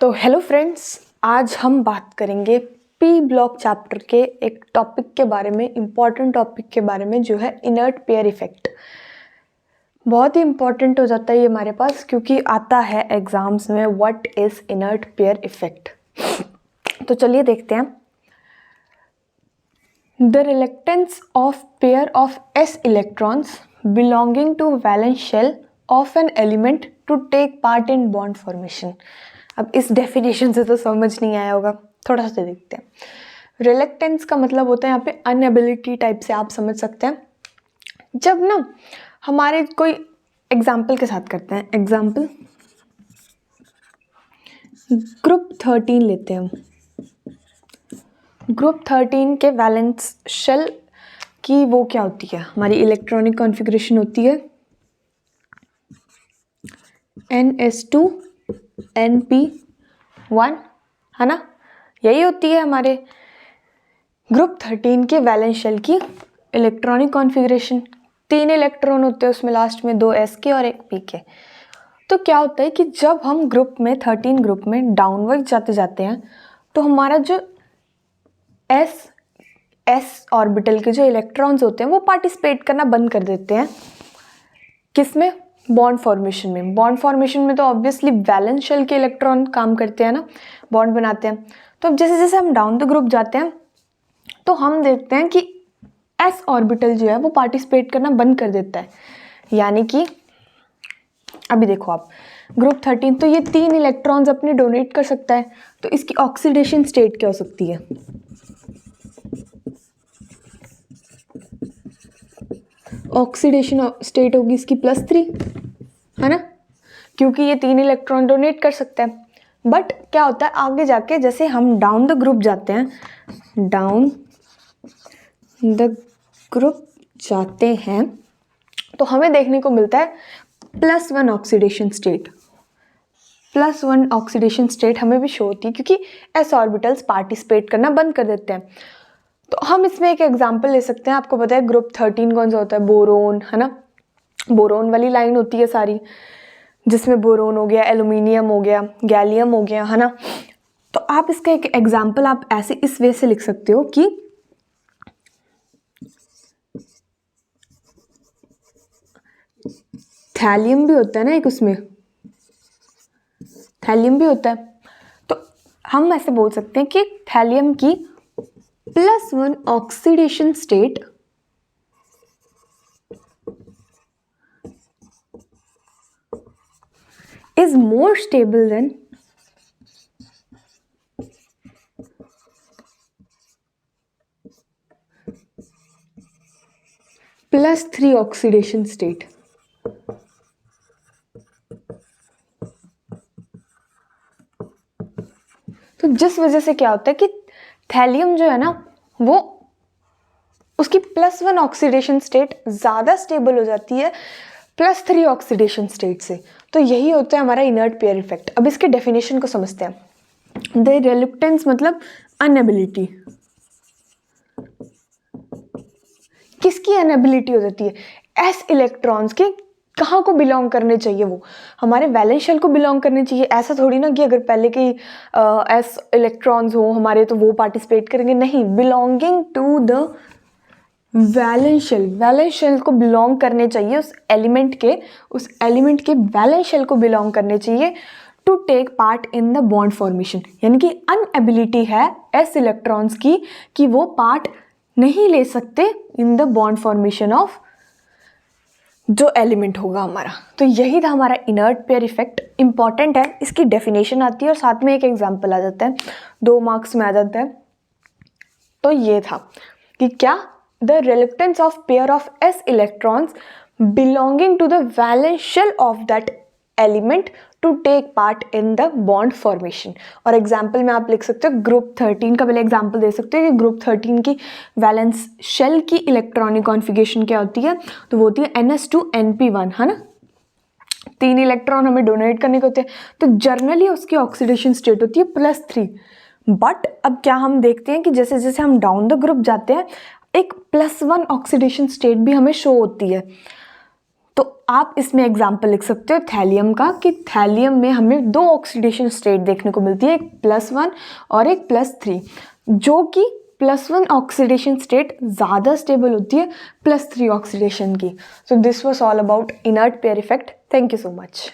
तो hello friends, आज हम बात करेंगे पी ब्लॉक चैप्टर के एक टॉपिक के बारे में, इम्पॉर्टेंट टॉपिक के बारे में, जो है इनर्ट पेयर इफेक्ट। बहुत ही इम्पॉर्टेंट हो जाता है ये हमारे पास, क्योंकि आता है एग्जाम्स में what is inert pair effect. तो चलिए देखते हैं। The reluctance of pair of s electrons belonging to valence shell of an element to take part in bond formation. अब इस डेफिनेशन से तो समझ नहीं आया होगा, थोड़ा सा देखते हैं। रिलक्टेंस का मतलब होता है यहाँ पे अनएबिलिटी टाइप से आप समझ सकते हैं। जब ना हमारे कोई एग्जाम्पल के साथ करते हैं, एग्जाम्पल ग्रुप 13 लेते हैं हम। ग्रुप 13 के वैलेंस शेल की वो क्या होती है, हमारी इलेक्ट्रॉनिक कॉन्फ़िगरेशन होती है NS2 NP1, है ना। यही होती है हमारे ग्रुप 13 के वैलेंस शेल की इलेक्ट्रॉनिक कॉन्फ़िगरेशन। 3 इलेक्ट्रॉन होते हैं उसमें, लास्ट में 2 s के और 1 p के। तो क्या होता है कि जब हम ग्रुप में 13 ग्रुप में डाउनवर्ड जाते जाते हैं तो हमारा जो s ऑर्बिटल के जो इलेक्ट्रॉन्स होते हैं वो पार्टिसिपेट करना बंद कर देते हैं। किसमें? बॉन्ड फॉर्मेशन में। बॉन्ड फॉर्मेशन में तो ऑब्वियसली वैलेंस शेल के इलेक्ट्रॉन काम करते हैं ना, बॉन्ड बनाते हैं। तो अब जैसे जैसे हम डाउन द ग्रुप जाते हैं तो हम देखते हैं कि s ऑर्बिटल जो है वो पार्टिसिपेट करना बंद कर देता है। यानी कि अभी देखो आप, ग्रुप 13 तो ये 3 इलेक्ट्रॉन्स अपने डोनेट कर सकता है, तो इसकी ऑक्सीडेशन स्टेट क्या हो सकती है? ऑक्सीडेशन स्टेट होगी इसकी +3, है ना, क्योंकि ये 3 इलेक्ट्रॉन डोनेट कर सकता है। बट क्या होता है आगे जाके, जैसे हम डाउन द ग्रुप जाते हैं, डाउन द ग्रुप जाते हैं तो हमें देखने को मिलता है +1 ऑक्सीडेशन स्टेट। +1 ऑक्सीडेशन स्टेट हमें भी शो होती है क्योंकि s ऑर्बिटल्स पार्टिसिपेट करना बंद कर देते हैं। तो हम इसमें एक एग्जांपल ले सकते हैं। आपको पता है ग्रुप 13 कौन सा होता है? बोरोन, है ना। बोरोन वाली लाइन होती है सारी, जिसमें बोरोन हो गया, एल्यूमिनियम हो गया, गैलियम हो गया, है ना। तो आप इसका एक एग्जांपल आप ऐसे इस वे से लिख सकते हो कि थैलियम भी होता है ना एक, उसमें थैलियम भी होता है। तो हम ऐसे बोल सकते हैं कि थैलियम की +1 oxidation state is more stable than +3 oxidation state. तो जिस वजह से क्या होता है कि थैलियम जो है ना वो उसकी +1 ऑक्सीडेशन स्टेट ज़्यादा स्टेबल हो जाती है +3 ऑक्सीडेशन स्टेट से। तो यही होता है हमारा इनर्ट पेयर इफेक्ट। अब इसके डेफिनेशन को समझते हैं। द रिलक्टेंस मतलब अनएबिलिटी। किसकी अनएबिलिटी हो जाती है? s इलेक्ट्रॉन्स के कहाँ को बिलोंग करने चाहिए? वो हमारे वैलेंस शेल को बिलोंग करने चाहिए। ऐसा थोड़ी ना कि अगर पहले के s इलेक्ट्रॉन्स हो हमारे तो वो पार्टिसिपेट करेंगे, नहीं। Belonging to the valence shell, valence shell को बिलोंग करने चाहिए, उस एलिमेंट के वैलेंस शेल को बिलोंग करने चाहिए to take part in the bond formation. यानी कि अनएबिलिटी है s इलेक्ट्रॉन्स की कि वो पार्ट नहीं ले सकते इन द बॉन्ड फॉर्मेशन ऑफ जो एलिमेंट होगा हमारा। तो यही था हमारा इनर्ट पेयर इफेक्ट। इंपॉर्टेंट है, इसकी डेफिनेशन आती है और साथ में एक एग्जांपल आ जाता है, 2 मार्क्स में आ जाता है। तो ये था कि क्या the reluctance of pair of s electrons belonging to the valence shell of that element to take part in the bond formation. और एग्जाम्पल में आप लिख सकते हो ग्रुप 13 का पहले एग्जाम्पल दे सकते हो कि ग्रुप 13 की वैलेंस शेल की इलेक्ट्रॉनिक कॉन्फ़िगरेशन क्या होती है? तो वो होती है NS2 NP1, है ना। 3 इलेक्ट्रॉन हमें डोनेट करने के होते हैं, तो जर्नली उसकी ऑक्सीडेशन स्टेट होती है +3। बट अब क्या हम देखते हैं कि जैसे जैसे हम डाउन द ग्रुप जाते हैं एक +1 ऑक्सीडेशन स्टेट भी हमें शो होती है। तो आप इसमें एग्जाम्पल लिख सकते हो थैलियम का, कि थैलियम में हमें 2 ऑक्सीडेशन स्टेट देखने को मिलती है, एक +1 और एक +3, जो कि +1 ऑक्सीडेशन स्टेट ज़्यादा स्टेबल होती है +3 ऑक्सीडेशन की. So this was all about inert pair effect. Thank you so much.